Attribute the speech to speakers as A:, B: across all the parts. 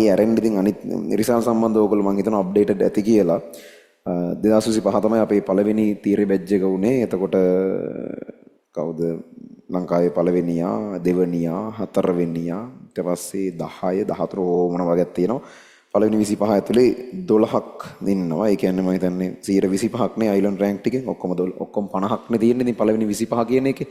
A: ඒ ඇරෙන්න ඉතින් අනිත් රිසල්ට් සම්බන්ධව ඔයගොල්ලෝ මම හිතනවා අප්ඩේටඩ් ඇති කියලා. 2025 තමයි අපේ පළවෙනි තීරේ බැච් එක උනේ. එතකොට කවුද ලංකාවේ පළවෙනියා, දෙවනියා, හතරවෙනියා, ඊට පස්සේ 10, 14 ඕමන වගේක් තියෙනවා. පළවෙනි 25 ඇතුලේ 12ක් ඉන්නවා. ඒ කියන්නේ මම හිතන්නේ 125ක් නේ අයිලන්ඩ් රෑන්ක් ටිකෙන් ඔක්කොම 50ක් නේ තියෙන්නේ. ඉතින් පළවෙනි 25 කියන එකේ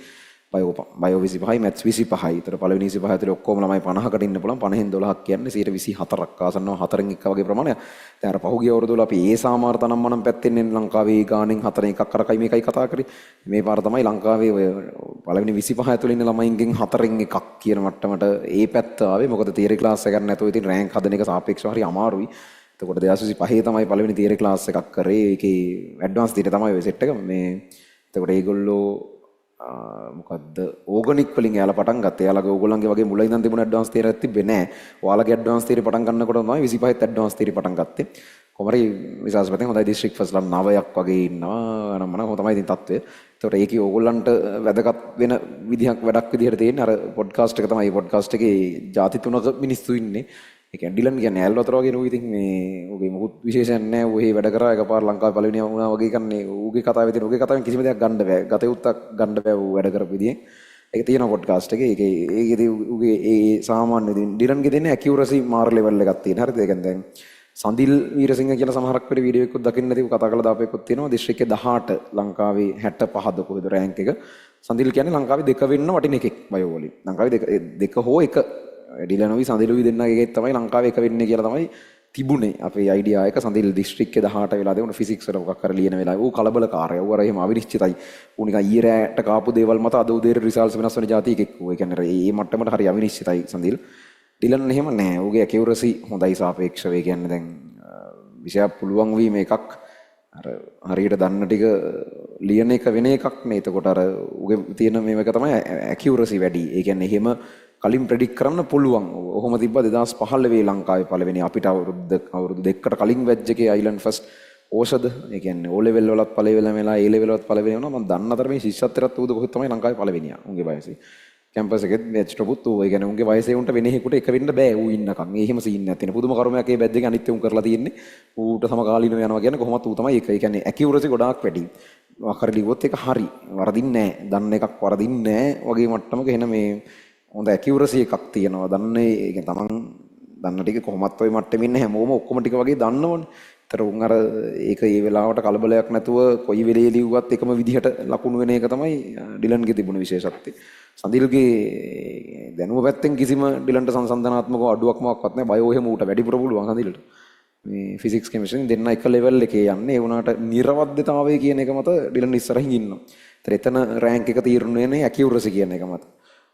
A: බයෝ 25යි මැත්ස් 25යි. ඒතර පළවෙනි 25 ඇතුලේ ඔක්කොම ළමයි 50කට ඉන්න පුළුවන්. 50න් 12ක් කියන්නේ 124ක් ආසන්නව 4න් 1 වගේ ප්‍රමාණයක්. දැන් අර පහුගිය අවුරුදු වල අපි ඒ සාමාර තනම් මනම් පැත්තෙන් ලංකාවේ ගානෙන් 4න් 1 කරකයි මේකයි කතා කරේ. මේ පාර තමයි ලංකාවේ ඔය පළවෙනි 25 ඇතුලේ ඉන්න ළමයින්ගෙන් 4න් 1ක් කියන මට්ටමට ඒ පැත්ත ආවේ. මොකද තියරි ක්ලාස් එකක් නැතුව ඉතින් රෑන්ක් හදන එක සාපේක්ෂව හරි අමාරුයි. එතකොට 2025 තමයි පළවෙනි තියරි ක්ලාස් එකක් කරේ. ඒකේ ඇඩ්වාන්ස් තියරි තමයි ඔය සෙට් එක. මේ එතකොට ඒගොල්ලෝ මොකද්ද ඕගනික් වලින් යාලා පටන් ගත්තා. යාලගේ ඕගොල්ලන්ගේ වගේ මුලින් ඉඳන් තිබුණ ඇඩ්වාන්ස් තියරියක් තිබ්බේ නැහැ. ඔයාලගේ ඇඩ්වාන්ස් තියරි පටන් ගන්නකොට තමයි 25ත් ඇඩ්වාන්ස් තියරි පටන් ගත්තේ. කොහමරි විශාස් පැත්තෙන් හොඳයි ඩිස්ට්‍රික්ට් ෆස්ට්ලා 9ක් වගේ ඉන්නවා. නම් මම තමයි ඉතින් තත්ත්වය. ඒතකොට ඒකේ ඕගොල්ලන්ට වැදගත් වෙන විදිහක් වැඩක් විදිහට තියෙන්නේ අර පොඩ්කාස්ට් එක තමයි. පොඩ්කාස්ට් එකේ ಜಾති තුනක මිනිස්සු ඉන්නේ. ඒ කියන්නේ ඩිලන් කියන්නේ ඇල්වතර වගේ නෝ ඉතින් මේ ඌගේ මොකුත් විශේෂයක් නැහැ. ඌ එහෙ වැඩ කරා එකපාර ලංකාවේ පළවෙනිම වුණා වගේ කන්නේ ඌගේ කතාවේ තියෙන ඌගේ කතාවෙන් කිසිම දෙයක් ගන්න බෑ. ගතයුත්තක් ගන්න බෑ ඌ වැඩ කරපු විදියෙන්. ඒක තියෙනවා පොඩ්කාස්ට් එකේ. ඒකේදී ඌගේ ඒ සාමාන්‍ය ඉතින් ඩිලන්ගේ දෙන්නේ ඇකියුරසි මාර ලෙවල් එකක් තියෙන. හරිද? ඒ කියන්නේ දැන් සඳිල් වීරසිංහ කියලා සමහරක් වෙලේ වීඩියෝ එකක් දකින්න නැතිව කතා කරලා දාපේකුත් තියෙනවා. දිස්ත්‍රික්කේ 18 ලංකාවේ 65ද කොහෙද රෑන්ක් එක. සඳිල් කියන්නේ ලංකාවේ 2 වෙන්න වටින එකෙක් බයෝ වලින්. ලංකාවේ 2 හෝ 1 ඩිලනෝයි සඳිලුයි දෙන්නගේ තමයි ලංකාවේ 1 වෙන්නේ කියලා තමයි තිබුණේ අපේ අයිඩියා එක. සඳිල් දිස්ත්‍රික්කේ 18 වෙලා දෙවුන ෆිසික්ස් වල මොකක් කර ලියන වෙලාවේ ඌ කලබලකාරය. ඌ අර එහෙම අවිනිශ්චිතයි. ඌ නිකන් ඊයේ රැට කාපු දේවල් මත අද උදේට රිසල්ට්ස් වෙනස් වෙන જાති එකෙක්. ඌ ඒ කියන්නේ මේ මට්ටමට හරි අවිනිශ්චිතයි සඳිල්. ඩිලන් එහෙම නෑ. ඌගේ ඇකියුරසි හොඳයි සාපේක්ෂව. ඒ කියන්නේ දැන් විෂයක් පුළුවන් වීම එකක් අර හරියට දන්න ටික ලියන එක වෙන එකක් නේ. එතකොට අර ඌගේ තියෙන මේක තමයි ඇකියුරසි වැඩි. ඒ කියන්නේ එහෙම කලින් ප්‍රෙඩික්ට් කරන්න පුළුවන්. ඔහොම තිබ්බා 2015 ලංකාවේ පළවෙනි අපිට අවුරුදු දෙකකට කලින් බැච් එකේ අයිලන්ඩ් ෆස්ට් ඕෂද. ඒ කියන්නේ O level වලත් පළවෙනි වෙලා A level වලත් පළවෙනි වුණා. මම දන්න අතර මේ ශිෂ්‍යත්වයට උද කොහෙද තමයි ලංකාවේ පළවෙනියා. උන්ගේ වයසේ. කැම්පස් එකෙත් බැච් ටොපුත් ඌ. ඒ කියන්නේ උන්ගේ වයසේ උන්ට වෙන එකකට එක වෙන්න බෑ ඌ ඉන්නකම්. ඒ එහෙම සීන් නැතිනේ. පුදුම කර්මයක් ඒ බැච් එකේ අනිත් උන් කරලා තියෙන්නේ. ඌට සමකාලීනව යනවා කියන්නේ කොහොමත් ඌ තමයි ඒක. ඒ කියන්නේ ඇකියුරසි ගොඩාක් වැඩි. වකර ලිව්වොත් ඒක හරි. වරදින්නේ නැහැ. දන්න එකක් වරදින්නේ නැහැ වගේ මට්ටමක එන මේ හොඳ ඇකියුරසි එකක් තියෙනවා. දන්නේ ඒ කියන්නේ තමන් දන්න ටික කොහොමත් ඔය මට්ටෙමින් ඉන්න හැමෝම ඔක්කොම ටික වගේ දන්නවනේ. ඒතර උන් අර ඒක ඒ වෙලාවට කලබලයක් නැතුව කොයි වෙලේ ලිව්වත් එකම විදිහට ලකුණු වෙන එක තමයි ඩිලන්ගේ තිබුණ විශේෂත්වය. සඳිල්ගේ දැනුම පැත්තෙන් කිසිම ඩිලන්ට සංසන්දනාත්මක අඩුවක් මොකක්වත් නැහැ. බයෝ එහෙම ඌට වැඩිපුර පුළුවන් සඳිල්ට. මේ ෆිසික්ස් කෙමිස්ට්‍රි දෙන්න එක ලෙවල් එකේ යන්නේ. ඒ වුණාට නිර්වද්‍යතාවය කියන එක මත ඩිලන් ඉස්සරහින් ඉන්නවා. ඒතර එතන රෑන්ක් එක තීරණය වෙන්නේ ඇකියුරසි කියන එක මත.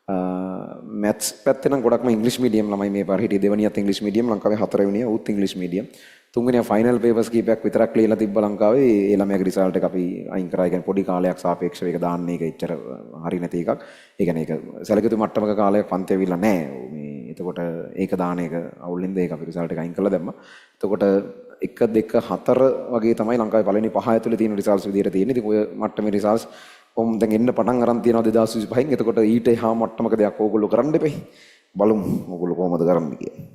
A: මැත්ස් පැත්තේ නම් ගොඩක්ම ඉංග්‍රීසි මීඩියම් ළමයි මේ පාර හිටියේ. දෙවනියත් ඉංග්‍රීසි මීඩියම්. ලංකාවේ 4 වෙනියා උත් ඉංග්‍රීසි මීඩියම්. 3 වෙනියා ෆයිනල් පේපර්ස් කීපයක් විතරක් ලියලා තිබ්බ ලංකාවේ. ඒ ළමයාගේ රිසල්ට් එක අපි අයින් කරා. ඒ කියන්නේ පොඩි කාලයක් සාපේක්ෂව ඒක දාන්න එක එච්චර හරි නැති එකක්. ඒ කියන්නේ ඒක සැලකියුතු මට්ටමක කාලයක් පන්ති ඇවිල්ලා නැහැ. මේ එතකොට ඒක දාන එක අවුල්ෙන්ද ඒක අපි රිසල්ට් එක අයින් කරලා දැම්මා. එතකොට 1 2 4 වගේ තමයි ලංකාවේ පළවෙනි 5 ඇතුලේ තියෙන රිසල්ට්ස් විදියට තියෙන්නේ. ඉතින් ඔය මට්ටමේ රිසල්ට්ස් දැන් එන්න පටන් අරන් තියෙනවා 2025න්. එතකොට ඊට එහා මට්ටමක දෙයක් ඕගොල්ලෝ කරන්න එපේ. බලමු ඕගොල්ලෝ කොහොමද කරන්නේ කියලා.